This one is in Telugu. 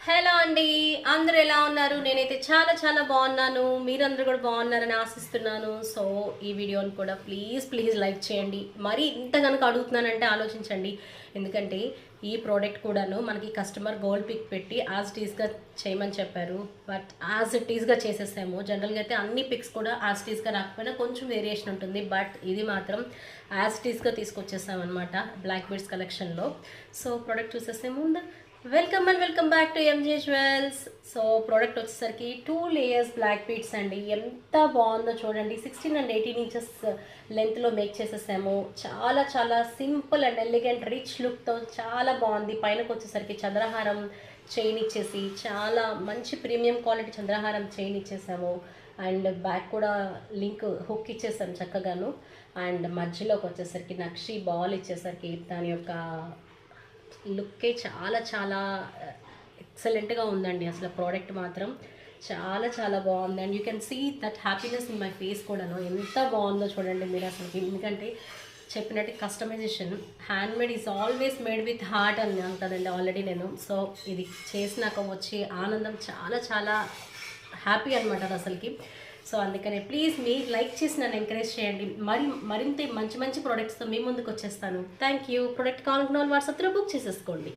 హలో అండి, అందరూ ఎలా ఉన్నారు? నేనైతే చాలా చాలా బాగున్నాను. మీరందరూ కూడా బాగున్నారని ఆశిస్తున్నాను. సో ఈ వీడియోని కూడా ప్లీజ్ ప్లీజ్ లైక్ చేయండి. మరి ఇంత కనుక అడుగుతున్నానంటే ఆలోచించండి. ఎందుకంటే ఈ ప్రోడక్ట్ కూడాను మనకి కస్టమర్ గోల్డ్ పిక్ పెట్టి యాజ్ ఇట్ ఈస్గా చేయమని చెప్పారు. బట్ యాజ్ ఇట్ ఈస్గా చేసేసాము. జనరల్గా అయితే అన్ని పిక్స్ కూడా యాజ్ ఇట్ ఈస్గా రాకపోయినా కొంచెం వేరియేషన్ ఉంటుంది. బట్ ఇది మాత్రం యాజ్ ఇట్ ఈస్గా తీసుకొచ్చేసామన్నమాట బ్లాక్ బీడ్స్ కలెక్షన్లో. సో ప్రోడక్ట్ చూసేసే ముందు welcome and welcome back to M J jewels. So product వచ్చేసరికి 2 లేయర్స్ బ్లాక్ బీడ్స్ అండి. ఎంత బాగుందో చూడండి. 16 అండ్ 18 ఇంచెస్ లెంత్లో మేక్ చేసేసాము. చాలా చాలా సింపుల్ అండ్ ఎలిగెంట్ రిచ్ లుక్తో చాలా బాగుంది. పైనకు వచ్చేసరికి చంద్రహారం చైన్ ఇచ్చేసి చాలా మంచి ప్రీమియం క్వాలిటీ చంద్రహారం చైన్ ఇచ్చేసాము. అండ్ బ్యాక్ కూడా లింక్ హుక్ ఇచ్చేసాము చక్కగాను. అండ్ మధ్యలోకి వచ్చేసరికి నక్షి బాల్ ఇచ్చేసరికి దాని యొక్క లుక్కే చాలా చాలా ఎక్సలెంట్గా ఉందండి. అసలు ప్రోడక్ట్ మాత్రం చాలా చాలా బాగుంది. And you can see that happiness in my face కూడాను. ఎంత బాగుందో చూడండి మీరు అసలు. ఎందుకంటే చెప్పినట్టు customization handmade is always made with heart అని కదండి ఆల్రెడీ నేను. సో ఇది చేసినాక వచ్చే ఆనందం చాలా చాలా హ్యాపీ అనమాట అది అసలుకి. సో అందుకనే ప్లీజ్ మీరు లైక్ చేసి నన్ను ఎంకరేజ్ చేయండి. మరింత మంచి మంచి ప్రోడక్ట్స్తో మీ ముందుకు వచ్చేస్తాను. Thank you. ప్రోడక్ట్ కావాలనుకున్న వాళ్ళు వాట్సాప్లో బుక్ చేసేసుకోండి.